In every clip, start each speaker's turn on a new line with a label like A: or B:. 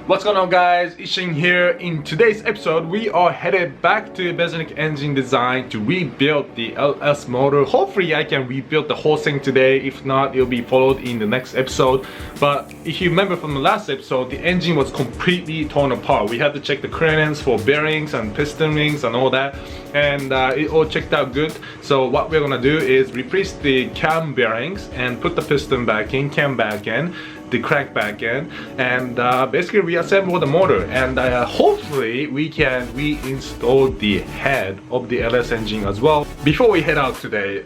A: What's going on, guys? Ishin here. In today's episode, we are headed back to Besnik Engine Design to rebuild the LS motor. Hopefully I can rebuild the whole thing today. If not, it'll be followed in the next episode. But if you remember from the last episode, the engine was completely torn apart. We had to check the clearance for bearings and piston rings and all that, and it all checked out good. So what we're gonna do is replace the cam bearings and put the piston back in, cam back in, the crank back in, and basically reassemble the motor, and hopefully we can reinstall the head of the LS engine as well. Before we head out today,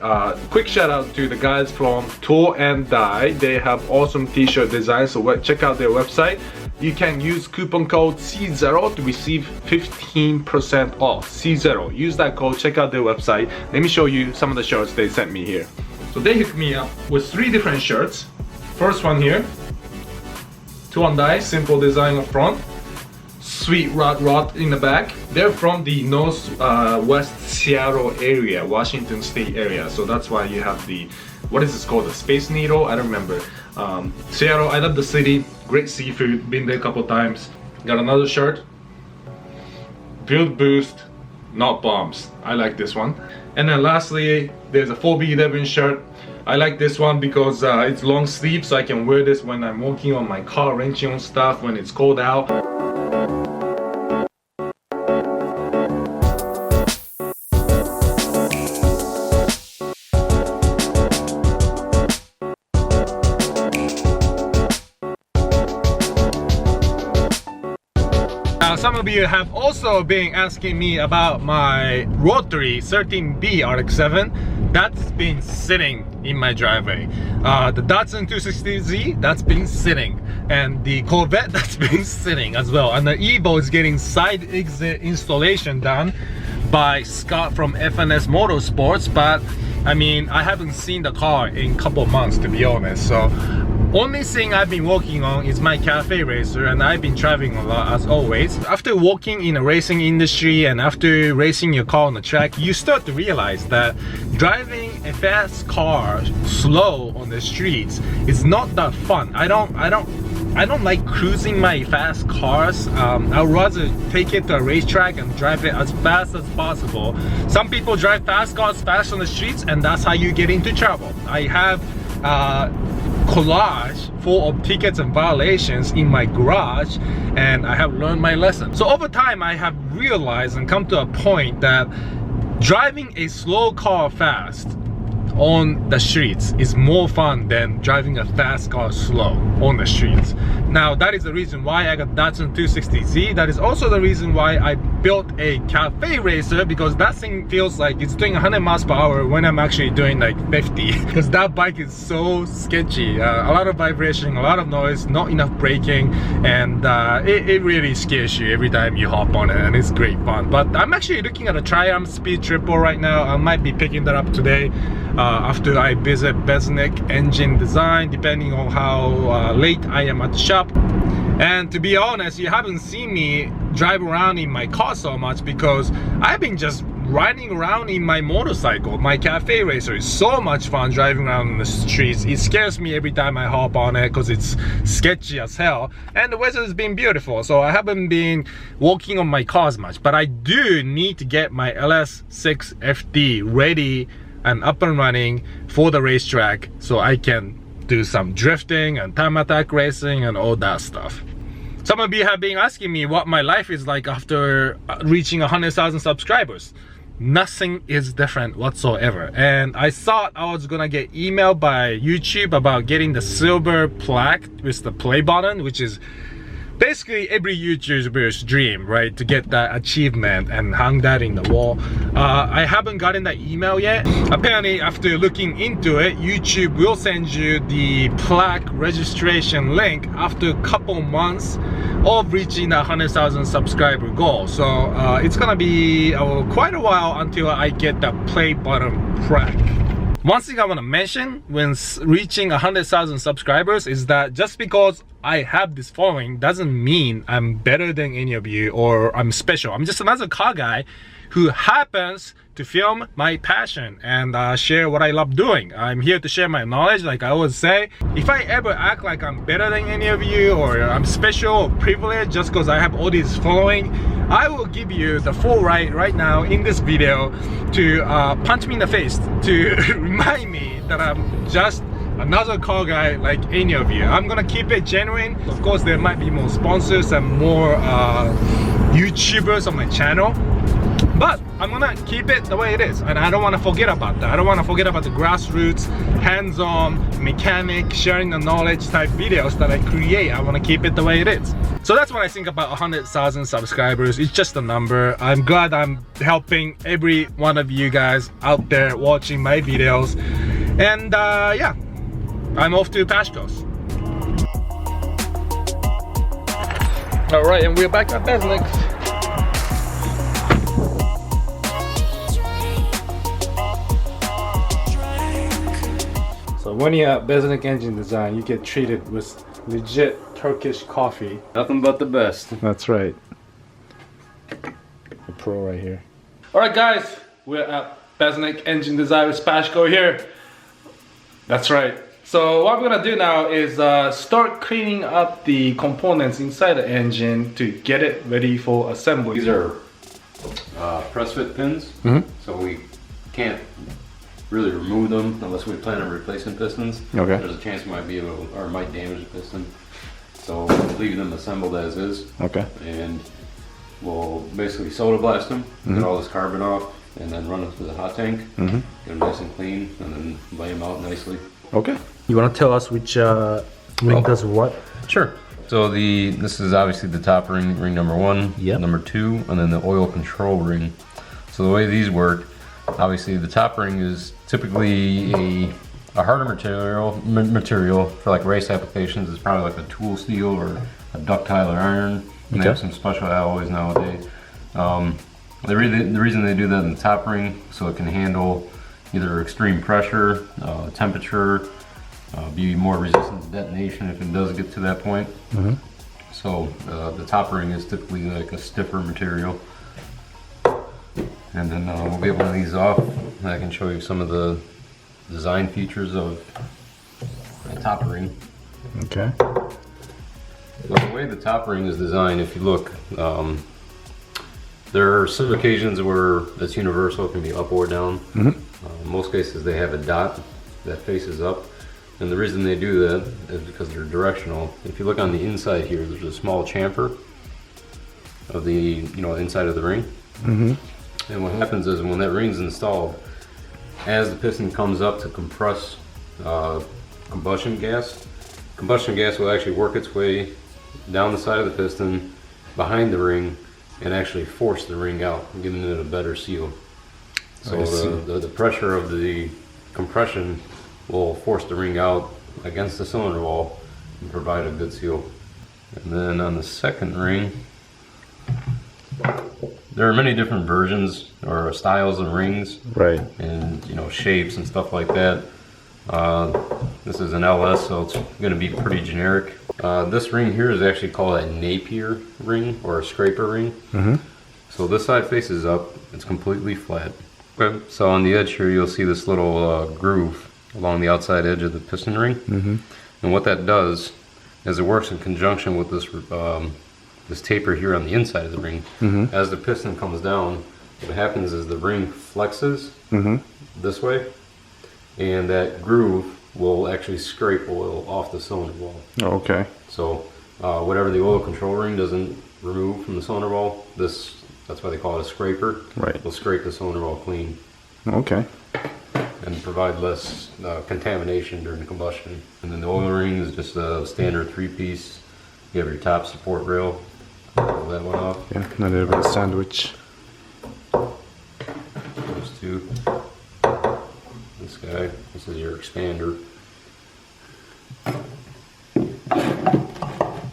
A: quick shout out to the guys from Tool and Die. They have awesome t-shirt designs, so check out their website. You can use coupon code CZero to receive 15% off. CZero, use that code, check out their website. Let me show you some of the shirts they sent me here. So they hooked me up with 3 different shirts. First one here, Tool and Die, simple design up front, sweet rod in the back. They're from the Northwest Seattle area, Washington State area, so that's why you have the, what is this called, the Space Needle? I don't remember. Seattle, I love the city, great seafood, been there a couple times. Got another shirt, Build Boost, not bombs. I like this one. And then lastly, there's a 4B11 shirt. I like this one because it's long sleeve, so I can wear this when I'm working on my car, wrenching on stuff when it's cold out. Now, some of you have also been asking me about my rotary 13B RX7. That's been sitting in my driveway. The Datsun 260Z, that's been sitting. And the Corvette, that's been sitting as well. And the Evo is getting side exit installation done by Scott from FNS Motorsports. But I mean, I haven't seen the car in a couple of months, to be honest. So only thing I've been working on is my cafe racer, and I've been traveling a lot as always. After working in the racing industry and after racing your car on the track, you start to realize that driving a fast car slow on the streets is not that fun. I don't like cruising my fast cars. I'd rather take it to a racetrack and drive it as fast as possible. Some people drive fast cars fast on the streets, and that's how you get into trouble. I have collage full of tickets and violations in my garage, and I have learned my lesson. So over time, I have realized and come to a point that driving a slow car fast on the streets is more fun than driving a fast car slow on the streets. Now, that is the reason why I got Datsun 260Z. That is also the reason why I built a cafe racer, because that thing feels like it's doing 100 miles per hour when I'm actually doing like 50, because that bike is so sketchy. A lot of vibration, a lot of noise, not enough braking, and it really scares you every time you hop on it, and it's great fun. But I'm actually looking at a Triumph Speed Triple right now. I might be picking that up today after I visit Besnik Engine Design, depending on how late I am at the shop. And to be honest, you haven't seen me drive around in my car so much because I've been just riding around in my motorcycle. My cafe racer is so much fun driving around in the streets. It scares me every time I hop on it because it's sketchy as hell, and the weather has been beautiful, so I haven't been walking on my cars much. But I do need to get my LS6 FD ready and up and running for the racetrack, so I can do some drifting and time attack racing and all that stuff. Some of you have been asking me what my life is like after reaching 100,000 subscribers. Nothing is different whatsoever. And I thought I was gonna get emailed by YouTube about getting the silver plaque with the play button, which is basically every YouTuber's dream, right? To get that achievement and hang that in the wall. I haven't gotten that email yet. Apparently, after looking into it, YouTube will send you the plaque registration link after a couple months of reaching the 100,000 subscriber goal. So it's gonna be quite a while until I get that play button plaque. One thing I want to mention when reaching 100,000 subscribers is that just because I have this following doesn't mean I'm better than any of you or I'm special. I'm just another car guy who happens to film my passion and share what I love doing. I'm here to share my knowledge, like I always say. If I ever act like I'm better than any of you or I'm special or privileged just because I have all this following, I will give you the full right now in this video to punch me in the face to remind me that I'm just another car guy like any of you. I'm gonna keep it genuine. Of course, there might be more sponsors and more YouTubers on my channel, but I'm gonna keep it the way it is, and I don't want to forget about that. I don't want to forget about the grassroots, hands-on, mechanic, sharing the knowledge type videos that I create. I want to keep it the way it is. So that's what I think about 100,000 subscribers. It's just a number. I'm glad I'm helping every one of you guys out there watching my videos. And yeah, I'm off to Pashkos. All right, and we're back at Besnik. So when you're at Besnik Engine Design, you get treated with legit Turkish coffee.
B: Nothing but the best.
A: That's right. The pro right here. Alright guys, we're at Besnik Engine Design with Pashko here. That's right. So what I'm gonna do now is start cleaning up the components inside the engine to get it ready for assembly.
B: These are press fit pins, so we can't really remove them unless we plan on replacing pistons.
A: Okay.
B: There's a chance we might be able to, or might damage the piston. So leave them assembled as is.
A: Okay.
B: And we'll basically soda blast them, get all this carbon off, and then run them through the hot tank, get them nice and clean, and then lay them out nicely.
A: Okay. You want to tell us which ring does what?
B: Sure. So this is obviously the top ring, ring number 1, number 2, and then the oil control ring. So the way these work, obviously the top ring is typically a harder material for like race applications. It's probably like a tool steel or a ductile iron. And they have some special alloys nowadays. The reason they do that in the top ring, so it can handle either extreme pressure, temperature, be more resistant to detonation if it does get to that point. So the top ring is typically like a stiffer material. And then we'll get one of these off, and I can show you some of the design features of the top ring.
A: Okay.
B: So the way the top ring is designed, if you look, there are some occasions where it's universal, it can be up or down. In most cases they have a dot that faces up, and the reason they do that is because they're directional. If you look on the inside here, there's a small chamfer of the inside of the ring. And what happens is when that ring's installed, as the piston comes up to compress combustion gas will actually work its way down the side of the piston, behind the ring, and actually force the ring out, giving it a better seal. So the pressure of the compression will force the ring out against the cylinder wall and provide a good seal. And then on the second ring, there are many different versions or styles of rings,
A: right? And
B: shapes and stuff like that. This is an LS, so it's going to be pretty generic. This ring here is actually called a Napier ring or a scraper ring. So this side faces up, it's completely flat. Okay. So on the edge here you'll see this little groove along the outside edge of the piston ring. And what that does is it works in conjunction with this this taper here on the inside of the ring. As the piston comes down, what happens is the ring flexes this way, and that groove will actually scrape oil off the cylinder wall.
A: Okay.
B: So whatever the oil control ring doesn't remove from the cylinder wall, that's why they call it a scraper. Right. Will scrape the cylinder wall clean. Okay. And provide less contamination during combustion. And then the oil ring is just a standard 3-piece. You have your top support rail. Pull that one off.
A: Yeah, a little bit of sandwich.
B: Those two. This guy, this is your expander.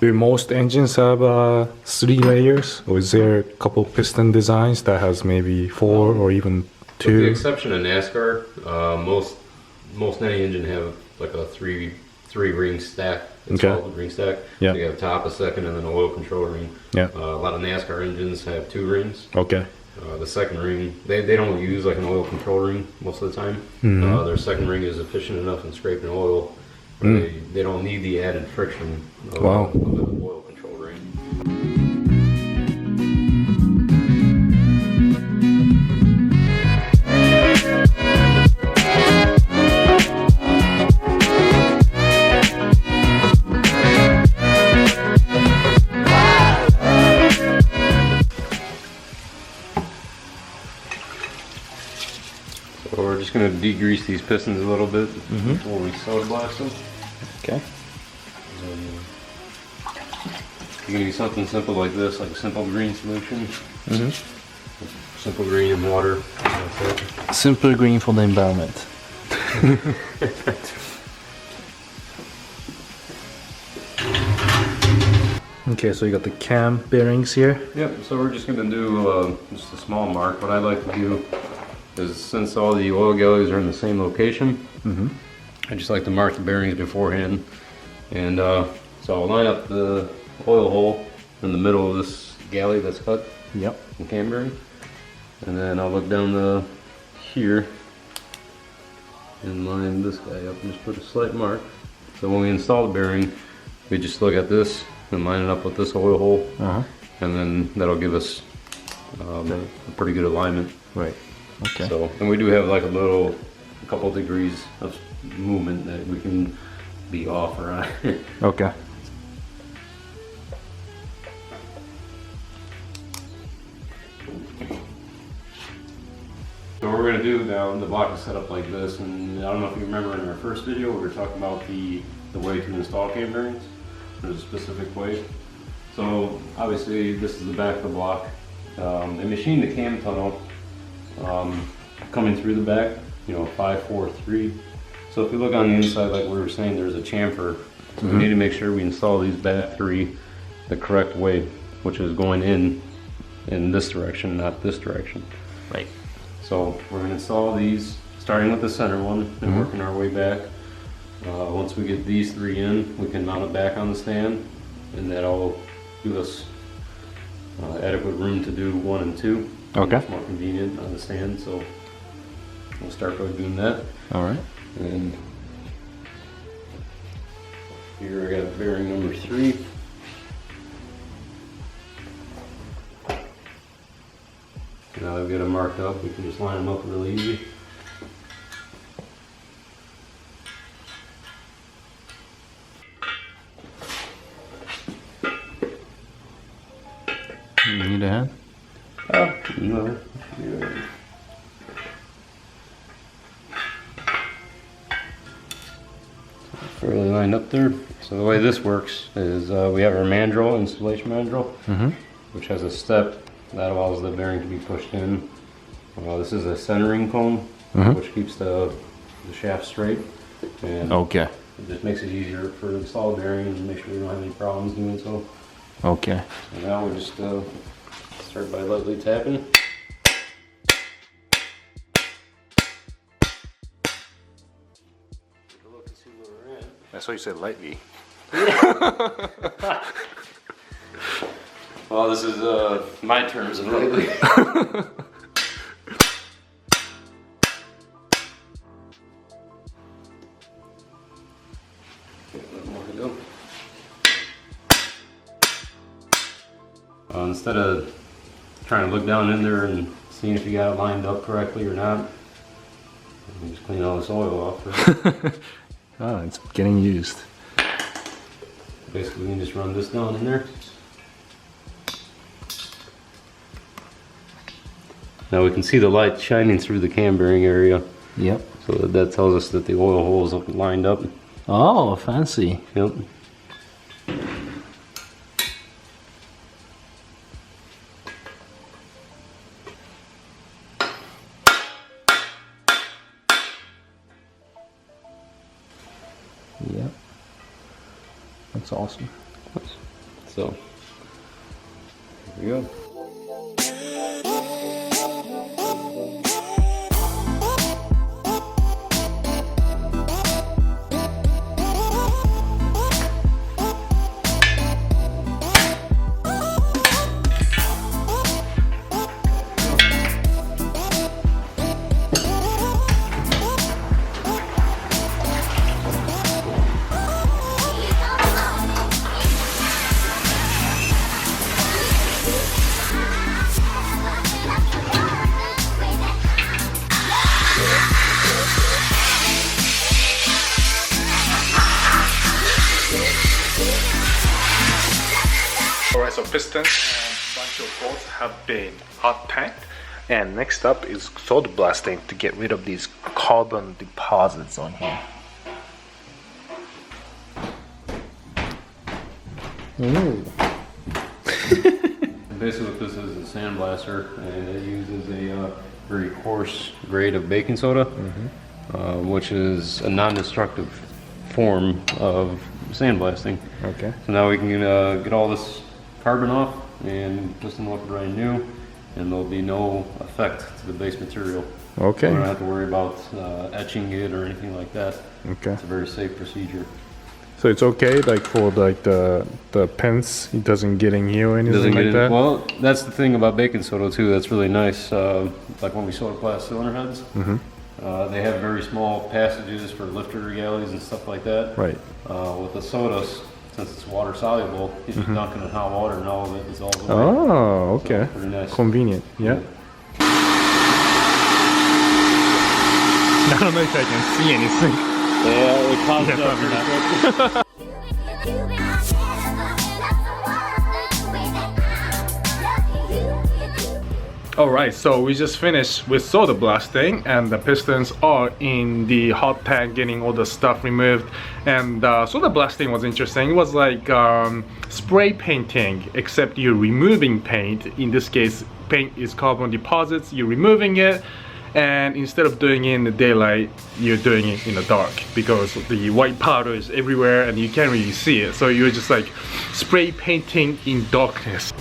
A: Do most engines have 3 layers, or is there a couple piston designs that has maybe 4 or even 2?
B: With the exception of NASCAR, most most any engine have like a three ring stack. It's
A: Okay.
B: called a ring stack.
A: Yeah.
B: So you have top, a second, and then an oil control ring.
A: Yeah.
B: A lot of NASCAR engines have 2 rings.
A: Okay.
B: The second ring, they don't use like an oil control ring most of the time. Their second ring is efficient enough in scraping oil. They don't need the added friction of,
A: Wow.
B: of an oil control ring. So we're just going to degrease these pistons a little bit before we solder blast them.
A: Okay.
B: You can use something simple like this, like simple green solution. Simple green and water. That's it.
A: Simple green for the environment. Okay, so you got the cam bearings here.
B: Yep, so we're just going to do just a small mark. What I like to do is, since all the oil galleys are in the same location, I just like to mark the bearings beforehand. And so I'll line up the oil hole in the middle of this galley that's cut.
A: Yep.
B: The cam bearing. And then I'll look down here and line this guy up and just put a slight mark. So when we install the bearing, we just look at this and line it up with this oil hole, and then that'll give us a pretty good alignment.
A: Right. Okay.
B: So, and we do have like a couple degrees of movement that we can be off or on.
A: Okay.
B: So what we're going to do now, the block is set up like this, and I don't know if you remember in our first video we were talking about the way to install cam bearings. There's a specific way. So obviously this is the back of the block. They machined the cam tunnel coming through the back, 5-4-3. So if you look on the inside, like we were saying, there's a chamfer. So we need to make sure we install these back 3 the correct way, which is going in this direction, not this direction.
A: Right.
B: So we're going to install these, starting with the center one and working our way back. Once we get these 3 in, we can mount it back on the stand, and that'll give us adequate room to do 1 and 2.
A: Okay.
B: It's more convenient on the stand, so we'll start by doing that.
A: All right.
B: And here I got bearing number 3. Now that we've got them marked up, we can just line them up really easy.
A: You need a hand?
B: No. Yeah. Fairly lined up there. So the way this works is we have our mandrel, installation mandrel, which has a step that allows the bearing to be pushed in. This is a centering cone, which keeps the shaft straight. And
A: Okay.
B: it just makes it easier for the install bearing and make sure we don't have any problems doing so.
A: Okay.
B: And now we'll just start by lightly tapping. Take a look and see where we're at.
A: That's why you said lightly.
B: Well, this is my terms of lightly. Instead of trying to look down in there and seeing if you got it lined up correctly or not, you just clean all this oil off first.
A: Oh, it's getting used.
B: Basically, we can just run this down in there. Now we can see the light shining through the cam bearing area.
A: Yep.
B: So that tells us that the oil hole is lined up.
A: Oh, fancy.
B: Yep.
A: Yep. That's awesome.
B: So, here we go.
A: Alright, so pistons and bunch of bolts have been hot tanked. And next up is solder blasting to get rid of these carbon deposits on here.
B: Ooh. Basically what this is a sandblaster, and it uses a very coarse grade of baking soda, which is a non-destructive form of sandblasting.
A: Okay.
B: So now we can get all this carbon off and piston look brand new, and there'll be no effect to the base material.
A: Okay.
B: We don't have to worry about etching it or anything like that.
A: Okay.
B: It's a very safe procedure.
A: So it's okay, like for like the pens, it doesn't get in here or anything like that?
B: Well, that's the thing about baking soda too. That's really nice. Like when we soda blast cylinder heads, they have very small passages for lifter galleys and stuff like that.
A: Right.
B: With the sodas, since it's water soluble, you just dunk it in hot water and all of it dissolves away.
A: Oh, okay.
B: So, pretty nice.
A: Convenient, yeah. I don't know if I can see anything.
B: Yeah, it comes up pretty quick.
A: Alright, so we just finished with solder blasting, and the pistons are in the hot tank getting all the stuff removed. And solder blasting was interesting. It was like spray painting, except you're removing paint. In this case, paint is carbon deposits, you're removing it, and instead of doing it in the daylight, you're doing it in the dark, because the white powder is everywhere and you can't really see it. So you're just like spray painting in darkness.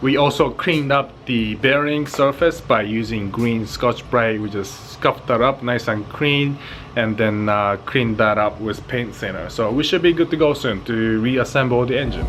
A: We also cleaned up the bearing surface by using green Scotch-Brite. We just scuffed that up nice and clean, and then cleaned that up with paint thinner. So we should be good to go soon to reassemble the engine.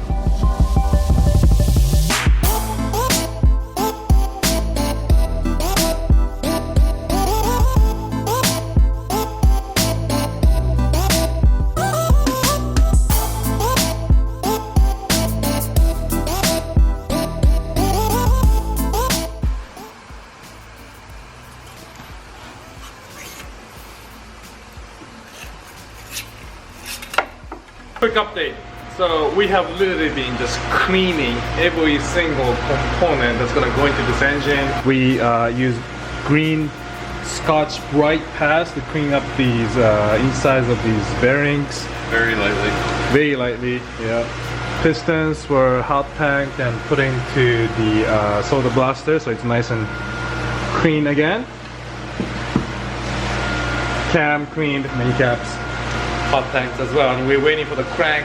A: Quick update. So we have literally been just cleaning every single component that's gonna go into this engine. We use green Scotch-Brite pads to clean up these insides of these bearings.
B: Very lightly.
A: Very lightly, yeah. Pistons were hot tanked and put into the solder blaster, so it's nice and clean again. Cam cleaned, main caps hot tanks as well, and we're waiting for the crank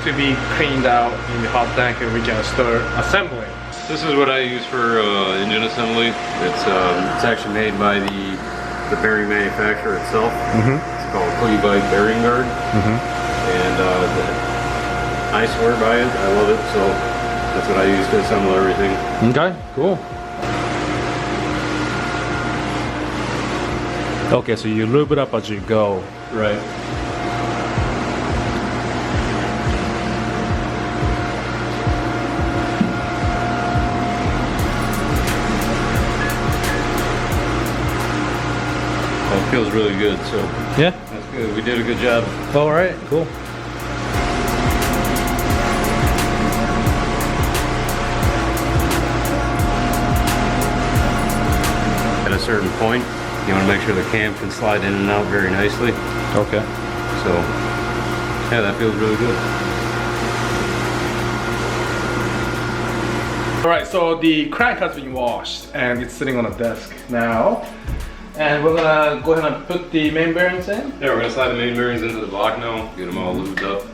A: to be cleaned out in the hot tank, and we can start assembling.
B: This is what I use for engine assembly. It's actually made by the bearing manufacturer itself. It's called Cleveland Bearing Guard, and I swear by it. I love it, so that's what I use to assemble everything.
A: Okay, cool. Okay, so you lube it up as you go.
B: Right. It feels really good, so
A: yeah,
B: that's good. We did a good job.
A: All right, cool.
B: At a certain point, you want to make sure the cam can slide in and out very nicely.
A: Okay.
B: So, yeah, that feels really good.
A: All right, so the crank has been washed and it's sitting on a desk now. And we're gonna go ahead and put the main bearings in.
B: Yeah, we're gonna slide the main bearings into the block now, get them all lubed up,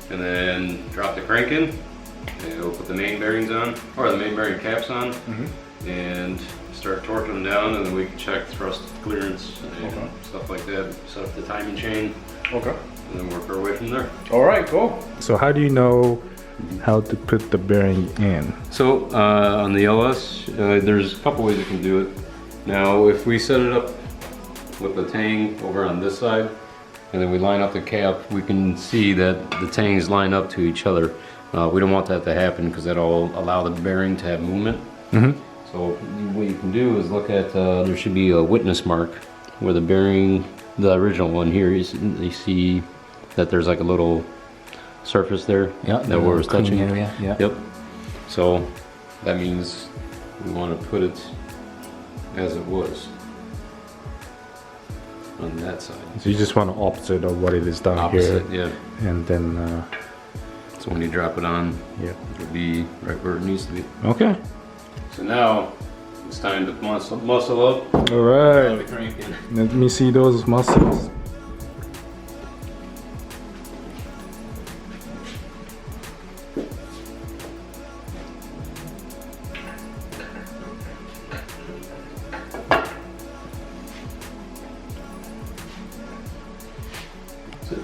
B: and then drop the crank in. And we'll put the main bearings on, or the main bearing caps on, and start torquing them down, and then we can check thrust clearance and stuff like that. Set up the timing chain.
A: Okay.
B: And then work our way from there.
A: All right, cool. So how do you know how to put the bearing in?
B: So on the LS, there's a couple ways you can do it. Now, if we set it up with the tang over on this side, and then we line up the cap, we can see that the tangs line up to each other. We don't want that to happen because that'll allow the bearing to have movement. So what you can do is look at, there should be a witness mark where the bearing, the original one here, you see that there's like a little surface there.
C: Yeah,
B: that where it's touching.
C: Area. Yeah.
B: Yep. So that means we want to put it as it was on that side.
A: So you just want the opposite of what it is down
B: Opposite,
A: here.
B: yeah.
A: And then,
B: So when you drop it on,
A: yeah,
B: it'll be right where it needs to be.
A: okay.
B: So now it's time to muscle up.
A: All right.
B: Let me crank in.
A: Let me see those muscles.
B: That's it.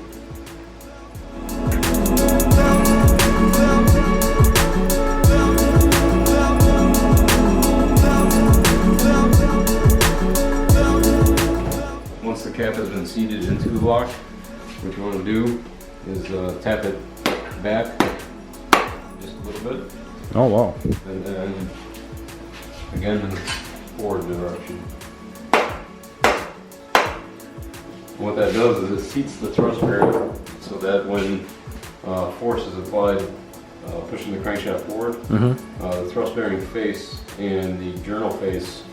B: Once the cap has been seated into the block, what you want to do is tap it back just a little bit,
A: Oh, wow.
B: and then again in the forward direction. What that does is it seats the thrust bearing so that when force is applied, pushing the crankshaft forward, the thrust bearing face and the journal face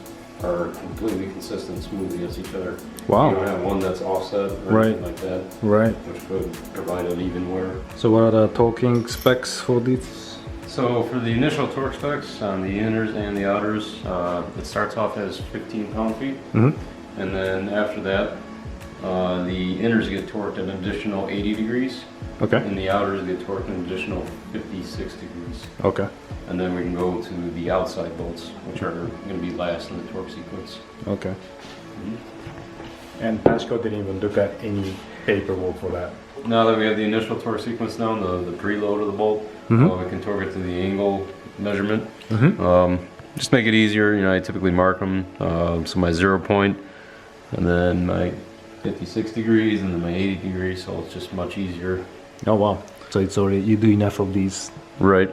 B: are completely consistent, smooth against each other.
A: Wow.
B: You don't have one that's offset or anything like that,
A: Right.
B: which could provide uneven wear.
A: So what are the torquing specs for this?
B: So for the initial torque specs on the inners and the outers, it starts off as 15 pound-feet, and then after that, the inners get torqued an additional 80 degrees,
A: Okay.
B: and the outers get torqued an additional 56 degrees.
A: Okay.
B: And then we can go to the outside bolts, which are going to be last in the torque sequence.
A: Okay. And Pashko didn't even look at any paperwork for that.
B: Now that we have the initial torque sequence down, the preload of the bolt, we can torque it to the angle measurement. Just make it easier, you know, I typically mark them. So my 0 point, and then my 56 degrees, and then my 80 degrees, so it's just much easier.
C: Oh wow. So it's already, you do enough of these.
B: Right.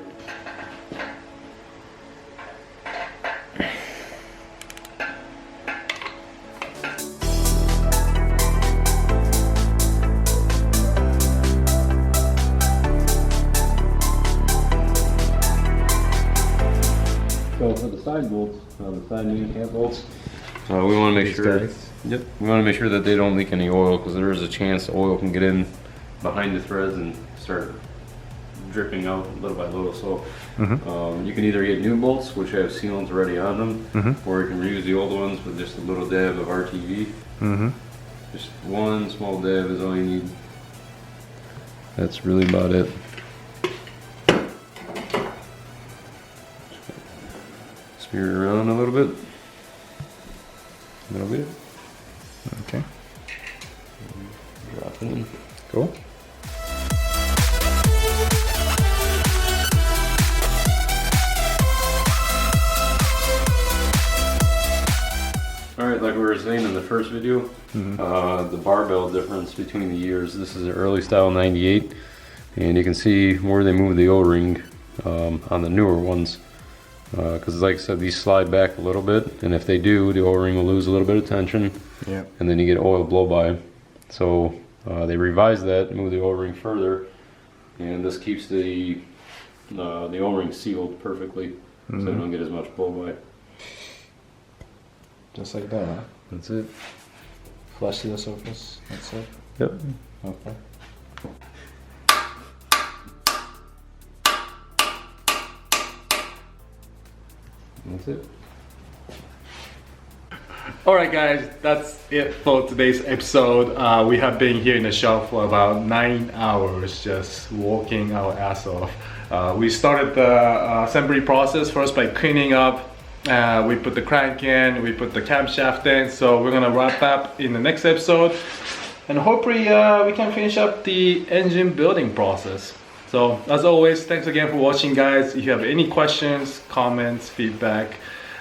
B: So for the side bolts, the side main cap bolts, we want to make sure. Yep. We want to make sure that they don't leak any oil, because there is a chance oil can get in behind the threads and start dripping out little by little. So you can either get new bolts, which have sealants already on them, or you can reuse the old ones with just a little dab of RTV. Just one small dab is all you need. That's really about it. Smear it around a little bit. That'll be it.
A: Okay.
B: Drop it in.
A: Cool.
B: Alright, like we were saying in the first video, the barbell difference between the years. This is an early style 98, and you can see where they move the O-ring on the newer ones. Because like I said, these slide back a little bit, and if they do, the O-ring will lose a little bit of tension, and then you get oil blow by. So they revised that, move the O-ring further, and this keeps the O-ring sealed perfectly, so you don't get as much blow by.
C: Just like that, huh?
B: That's it.
C: Flush to the surface. That's it.
B: Yep.
C: Okay.
B: That's it.
A: Alright guys, that's it for today's episode. We have been here in the shop for about 9 hours just working our ass off. We started the assembly process first by cleaning up. We put the crank in, we put the camshaft in, so we're gonna wrap up in the next episode. And hopefully we can finish up the engine building process. So as always, thanks again for watching guys. If you have any questions, comments, feedback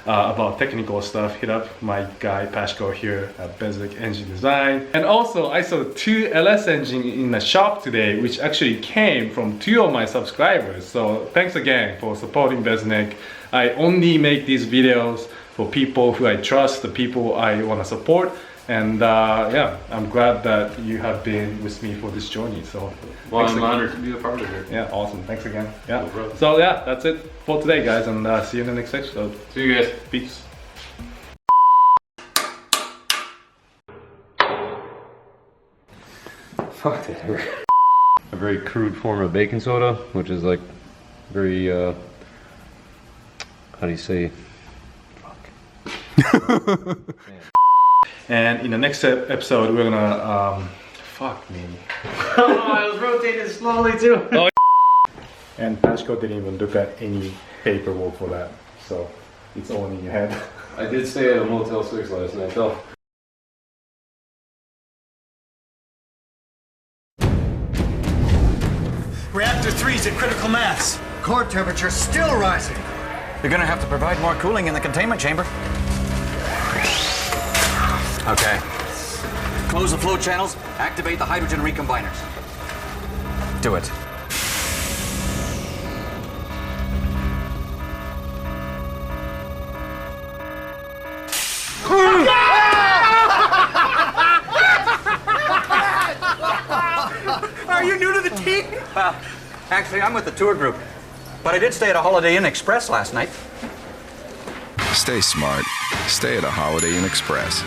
A: about technical stuff, hit up my guy Pashko here at Besnik Engine Design. And also I saw 2 LS engine in the shop today, which actually came from 2 of my subscribers. So thanks again for supporting Besnik. I only make these videos for people who I trust, the people I want to support. And yeah, I'm glad that you have been with me for this journey. So,
B: well, I'm honored to be a part of it.
A: Yeah, awesome. Thanks again. Yeah.
B: No problem.
A: So yeah, that's it for today, guys, and see you in the next episode.
B: See you guys.
A: Peace.
B: Fuck that. A very crude form of baking soda, which is like very, how do you say? Fuck.
A: And in the next episode, we're gonna, fuck me.
B: Oh, I was rotating slowly too.
A: Oh. And Pashko didn't even look at any paperwork for that, so it's all in your head.
B: I did stay at a Motel 6 last night though.
D: Reactor 3's at critical mass. Core temperature still rising. You're gonna have to provide more cooling in the containment chamber. Okay. Close the flow channels, activate the hydrogen recombiners. Do it.
E: Are you new to the team?
D: Well, actually, I'm with the tour group. But I did stay at a Holiday Inn Express last night.
F: Stay smart. Stay at a Holiday Inn Express.